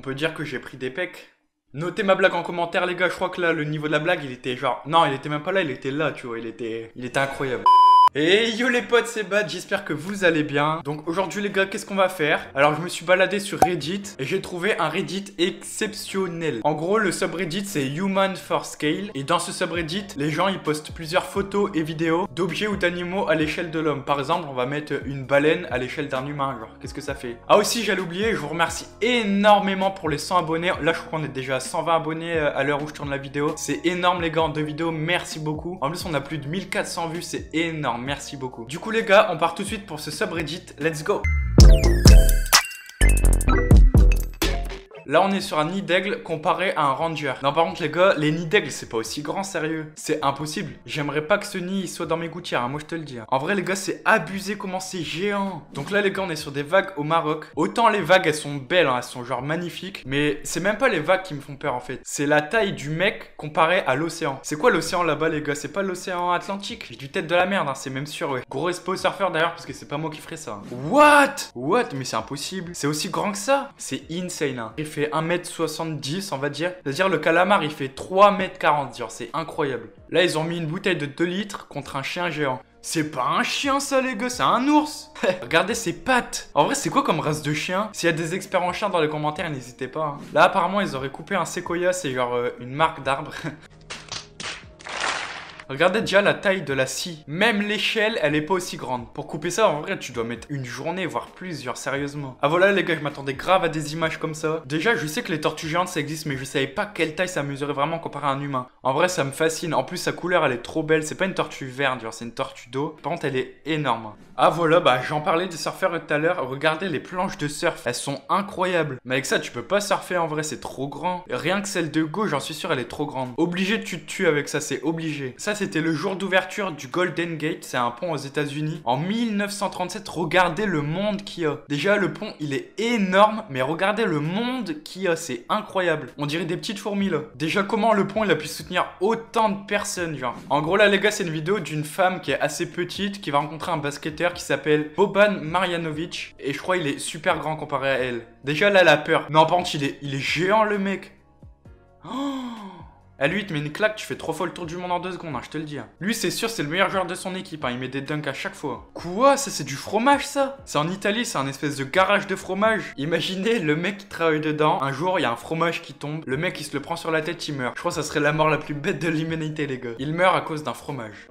On peut dire que j'ai pris des pecs. Notez ma blague en commentaire les gars, je crois que là le niveau de la blague il était genre... Non il était même pas là, il était là tu vois, il était incroyable. Et yo les potes, c'est Bad, j'espère que vous allez bien. Donc aujourd'hui les gars, qu'est-ce qu'on va faire? Alors je me suis baladé sur Reddit et j'ai trouvé un Reddit exceptionnel. En gros le subreddit c'est Human for Scale. Et dans ce subreddit, les gens ils postent plusieurs photos et vidéos d'objets ou d'animaux à l'échelle de l'homme. Par exemple, on va mettre une baleine à l'échelle d'un humain, genre qu'est-ce que ça fait? Ah aussi j'allais oublier, je vous remercie énormément pour les 100 abonnés. Là je crois qu'on est déjà à 120 abonnés à l'heure où je tourne la vidéo. C'est énorme les gars en 2 vidéos, merci beaucoup. En plus on a plus de 1400 vues, c'est énorme. Merci beaucoup. Du coup les gars, on part tout de suite pour ce subreddit. Let's go. Là, on est sur un nid d'aigle comparé à un ranger. Non, par contre, les gars, les nids d'aigle, c'est pas aussi grand, sérieux. C'est impossible. J'aimerais pas que ce nid soit dans mes gouttières, hein, moi je te le dis. En vrai, les gars, c'est abusé comment c'est géant. Donc là, les gars, on est sur des vagues au Maroc. Autant les vagues, elles sont belles, hein, elles sont genre magnifiques. Mais c'est même pas les vagues qui me font peur, en fait. C'est la taille du mec comparé à l'océan. C'est quoi l'océan là-bas, les gars? C'est pas l'océan Atlantique? J'ai du tête de la merde, hein, c'est même sûr, ouais. Gros expo surfeur d'ailleurs, parce que c'est pas moi qui ferais ça. Hein. What? Mais c'est impossible. C'est aussi grand que ça? C'est insane, hein. Il fait 1m70 on va dire. C'est-à-dire le calamar il fait 3m40, genre c'est incroyable. Là ils ont mis une bouteille de 2 litres contre un chien géant. C'est pas un chien ça les gars, c'est un ours. Regardez ses pattes. En vrai c'est quoi comme race de chien? S'il y a des experts en chien dans les commentaires n'hésitez pas. Hein. Là apparemment ils auraient coupé un séquoia, c'est genre une marque d'arbre. Regardez déjà la taille de la scie. Même l'échelle, elle est pas aussi grande. Pour couper ça, en vrai, tu dois mettre une journée, voire plus, genre sérieusement. Ah voilà les gars, je m'attendais grave à des images comme ça. Déjà, je sais que les tortues géantes, ça existe, mais je savais pas quelle taille ça mesurait vraiment comparé à un humain. En vrai, ça me fascine. En plus, sa couleur, elle est trop belle. C'est pas une tortue verte, genre c'est une tortue d'eau. Par contre, elle est énorme. Ah voilà, bah j'en parlais des surfeurs tout à l'heure. Regardez les planches de surf, elles sont incroyables. Mais avec ça, tu peux pas surfer en vrai, c'est trop grand. Rien que celle de gauche, j'en suis sûr, elle est trop grande. Obligé, tu te tues avec ça, c'est obligé. Ça, c'était le jour d'ouverture du Golden Gate, c'est un pont aux États-Unis. En 1937, regardez le monde qu'il y a. Déjà, le pont, il est énorme, mais regardez le monde qu'il y a, c'est incroyable. On dirait des petites fourmis là. Déjà, comment le pont, il a pu soutenir autant de personnes, genre. En gros, là, les gars, c'est une vidéo d'une femme qui est assez petite, qui va rencontrer un basketteur qui s'appelle Boban Marjanovic. Et je crois qu'il est super grand comparé à elle. Déjà, là, elle a peur. Non, par contre, il est géant, le mec. Oh! À lui, il te met une claque, tu fais 3 fois le tour du monde en 2 secondes, hein, je te le dis. Hein. Lui, c'est sûr, c'est le meilleur joueur de son équipe, hein, il met des dunks à chaque fois. Quoi? Ça, c'est du fromage, ça? C'est en Italie, c'est un espèce de garage de fromage. Imaginez le mec qui travaille dedans, un jour, il y a un fromage qui tombe, le mec, il se le prend sur la tête, il meurt. Je crois que ça serait la mort la plus bête de l'humanité, les gars. Il meurt à cause d'un fromage.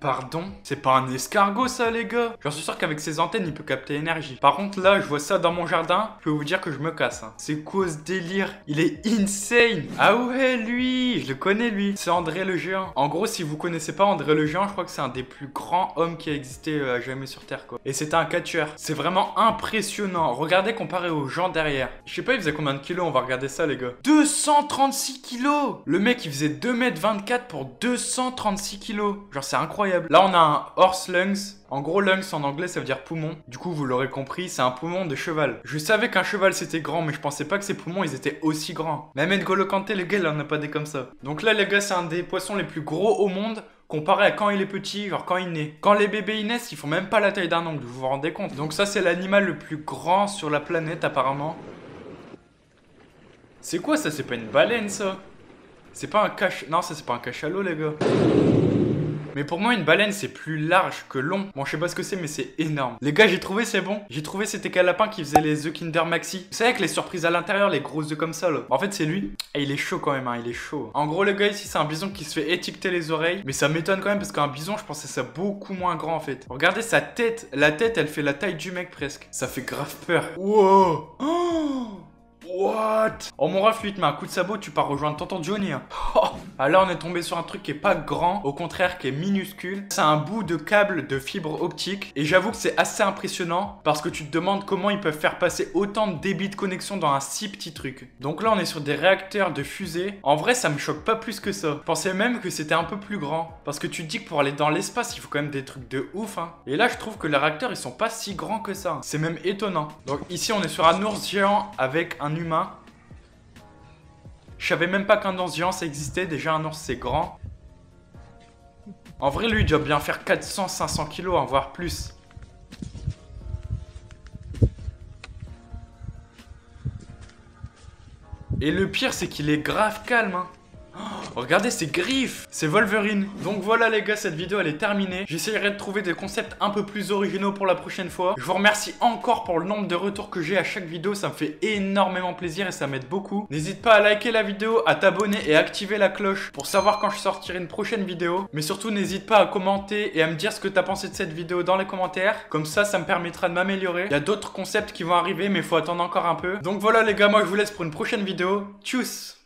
Pardon? C'est pas un escargot ça les gars? J'en suis sûr qu'avec ses antennes il peut capter l'énergie. Par contre là je vois ça dans mon jardin, je peux vous dire que je me casse. Hein. C'est quoi ce délire? Il est insane! Ah ouais lui! Je le connais lui! C'est André le Géant. En gros si vous connaissez pas André le Géant, je crois que c'est un des plus grands hommes qui a existé jamais sur Terre quoi. Et c'était un catcheur. C'est vraiment impressionnant. Regardez comparé aux gens derrière. Je sais pas il faisait combien de kilos, on va regarder ça les gars. 236 kilos! Le mec il faisait 2m24 pour 236 kilos. Genre c'est incroyable. Là, on a un horse lungs. En gros, lungs en anglais, ça veut dire poumon. Du coup, vous l'aurez compris, c'est un poumon de cheval. Je savais qu'un cheval, c'était grand, mais je pensais pas que ses poumons, ils étaient aussi grands. Même N'Golo Kanté, les gars, il en a pas des comme ça. Donc là, les gars, c'est un des poissons les plus gros au monde. Comparé à quand il est petit, genre quand il naît. Quand les bébés ils naissent, ils font même pas la taille d'un ongle, vous vous rendez compte? Donc ça, c'est l'animal le plus grand sur la planète, apparemment. C'est quoi ça? C'est pas une baleine, ça? C'est pas un cache... Non, ça, c'est pas un cachalot, les gars. Mais pour moi, une baleine, c'est plus large que long. Bon, je sais pas ce que c'est, mais c'est énorme. Les gars, j'ai trouvé, c'est bon. J'ai trouvé, c'était quel lapin qui faisait les œufs Kinder Maxi. Vous savez, avec les surprises à l'intérieur, les gros œufs comme ça, là. En fait, c'est lui. Et il est chaud quand même, hein, il est chaud. En gros, les gars, ici, c'est un bison qui se fait étiqueter les oreilles. Mais ça m'étonne quand même, parce qu'un bison, je pensais ça beaucoup moins grand, en fait. Regardez sa tête. La tête, elle fait la taille du mec, presque. Ça fait grave peur. Wow. Oh. What? Oh mon ref, lui, te met un coup de sabot, tu pars rejoindre tonton Johnny. Hein. Oh. Ah là, on est tombé sur un truc qui est pas grand, au contraire, qui est minuscule. C'est un bout de câble de fibre optique. Et j'avoue que c'est assez impressionnant parce que tu te demandes comment ils peuvent faire passer autant de débit de connexion dans un si petit truc. Donc là, on est sur des réacteurs de fusée. En vrai, ça me choque pas plus que ça. Je pensais même que c'était un peu plus grand. Parce que tu te dis que pour aller dans l'espace, il faut quand même des trucs de ouf. Hein. Et là, je trouve que les réacteurs, ils sont pas si grands que ça. C'est même étonnant. Donc ici, on est sur un ours géant avec un humain. Je savais même pas qu'un ours géant ça existait, déjà un ours c'est grand. En vrai lui il doit bien faire 400-500 kilos, hein, voire plus. Et le pire, c'est qu'il est grave calme, hein. Regardez ses griffes, c'est Wolverine. Donc voilà les gars, cette vidéo elle est terminée. J'essaierai de trouver des concepts un peu plus originaux pour la prochaine fois. Je vous remercie encore pour le nombre de retours que j'ai à chaque vidéo. Ça me fait énormément plaisir et ça m'aide beaucoup. N'hésite pas à liker la vidéo, à t'abonner et à activer la cloche pour savoir quand je sortirai une prochaine vidéo. Mais surtout n'hésite pas à commenter et à me dire ce que t'as pensé de cette vidéo dans les commentaires. Comme ça me permettra de m'améliorer. Il y a d'autres concepts qui vont arriver mais il faut attendre encore un peu. Donc voilà les gars, moi je vous laisse pour une prochaine vidéo. Tchuss!